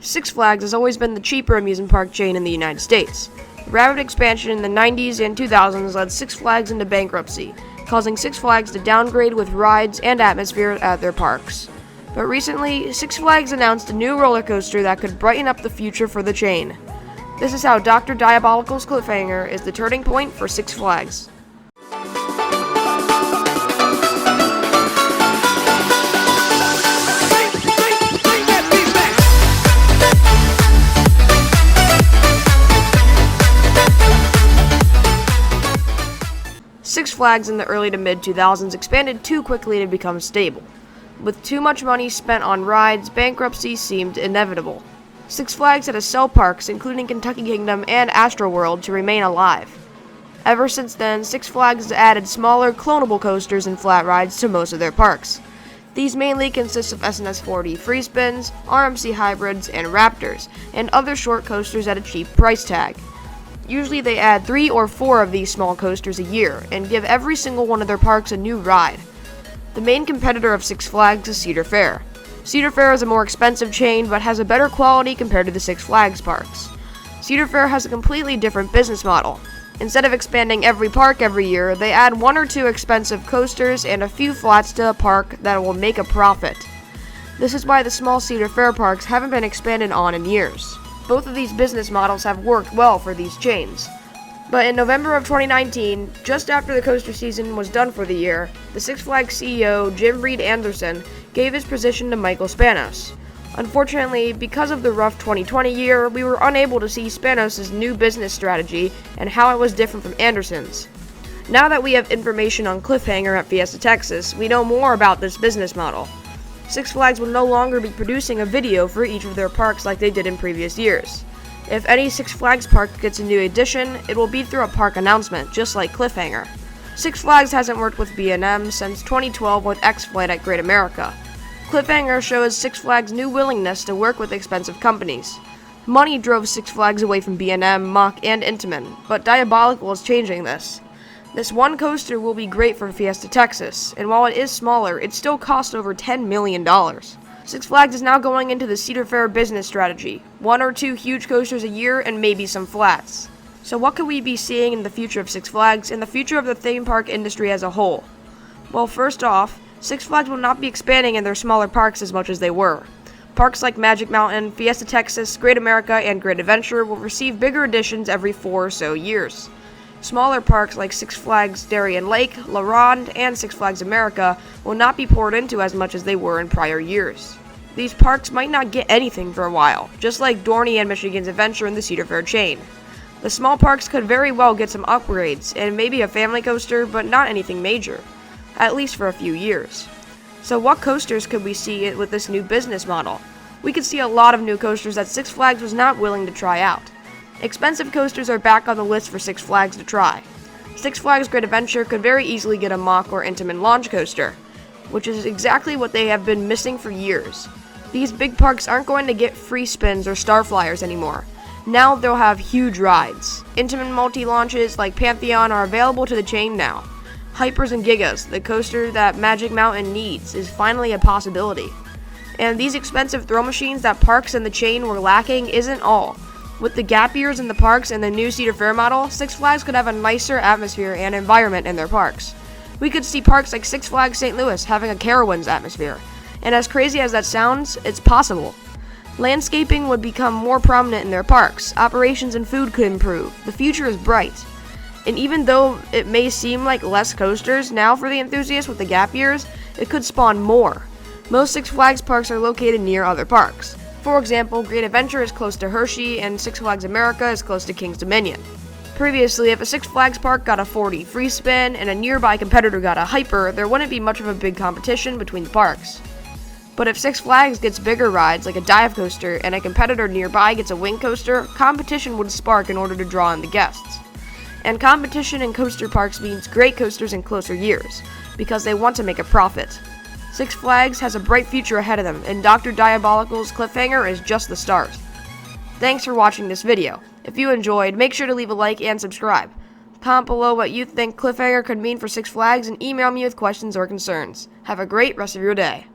Six Flags has always been the cheaper amusement park chain in the United States. Rapid expansion in the 90s and 2000s led Six Flags into bankruptcy, causing Six Flags to downgrade with rides and atmosphere at their parks. But recently, Six Flags announced a new roller coaster that could brighten up the future for the chain. This is how Dr. Diabolical's cliffhanger is the turning point for Six Flags. Six Flags in the early to mid-2000s expanded too quickly to become stable. With too much money spent on rides, bankruptcy seemed inevitable. Six Flags had to sell parks, including Kentucky Kingdom and Astroworld, to remain alive. Ever since then, Six Flags has added smaller, clonable coasters and flat rides to most of their parks. These mainly consist of SNS 4D free spins, RMC hybrids, and Raptors, and other short coasters at a cheap price tag. Usually they add 3 or 4 of these small coasters a year, and give every single one of their parks a new ride. The main competitor of Six Flags is Cedar Fair. Cedar Fair is a more expensive chain, but has a better quality compared to the Six Flags parks. Cedar Fair has a completely different business model. Instead of expanding every park every year, they add 1 or 2 expensive coasters and a few flats to a park that will make a profit. This is why the small Cedar Fair parks haven't been expanded on in years. Both of these business models have worked well for these chains. But in November of 2019, just after the coaster season was done for the year, the Six Flags CEO, Jim Reed Anderson, gave his position to Michael Spanos. Unfortunately, because of the rough 2020 year, we were unable to see Spanos' new business strategy and how it was different from Anderson's. Now that we have information on Cliffhanger at Fiesta Texas, we know more about this business model. Six Flags will no longer be producing a video for each of their parks like they did in previous years. If any Six Flags park gets a new addition, it will be through a park announcement, just like Cliffhanger. Six Flags hasn't worked with B&M since 2012 with X-Flight at Great America. Cliffhanger shows Six Flags' new willingness to work with expensive companies. Money drove Six Flags away from B&M, Mach, and Intamin, but Diabolical is changing this. This one coaster will be great for Fiesta Texas, and while it is smaller, it still costs over $10 million. Six Flags is now going into the Cedar Fair business strategy, 1 or 2 huge coasters a year and maybe some flats. So what could we be seeing in the future of Six Flags and the future of the theme park industry as a whole? Well, first off, Six Flags will not be expanding in their smaller parks as much as they were. Parks like Magic Mountain, Fiesta Texas, Great America, and Great Adventure will receive bigger additions every 4 or so years. Smaller parks like Six Flags Darien Lake, La Ronde, and Six Flags America will not be poured into as much as they were in prior years. These parks might not get anything for a while, just like Dorney and Michigan's Adventure in the Cedar Fair chain. The small parks could very well get some upgrades, and maybe a family coaster, but not anything major, at least for a few years. So what coasters could we see with this new business model? We could see a lot of new coasters that Six Flags was not willing to try out. Expensive coasters are back on the list for Six Flags to try. Six Flags Great Adventure could very easily get a Mach or Intamin launch coaster, which is exactly what they have been missing for years. These big parks aren't going to get free spins or star flyers anymore. Now they'll have huge rides. Intamin multi-launches like Pantheon are available to the chain now. Hypers and Gigas, the coaster that Magic Mountain needs, is finally a possibility. And these expensive throw machines that parks in the chain were lacking isn't all. With the gap years in the parks and the new Cedar Fair model, Six Flags could have a nicer atmosphere and environment in their parks. We could see parks like Six Flags St. Louis having a Carowinds atmosphere. And as crazy as that sounds, it's possible. Landscaping would become more prominent in their parks. Operations and food could improve. The future is bright. And even though it may seem like less coasters now for the enthusiasts with the gap years, it could spawn more. Most Six Flags parks are located near other parks. For example, Great Adventure is close to Hershey, and Six Flags America is close to Kings Dominion. Previously, if a Six Flags park got a 4D free spin and a nearby competitor got a Hyper, there wouldn't be much of a big competition between the parks. But if Six Flags gets bigger rides like a dive coaster and a competitor nearby gets a wing coaster, competition would spark in order to draw in the guests. And competition in coaster parks means great coasters in closer years, because they want to make a profit. Six Flags has a bright future ahead of them, and Dr. Diabolical's cliffhanger is just the start. Thanks for watching this video. If you enjoyed, make sure to leave a like and subscribe. Comment below what you think cliffhanger could mean for Six Flags and email me with questions or concerns. Have a great rest of your day.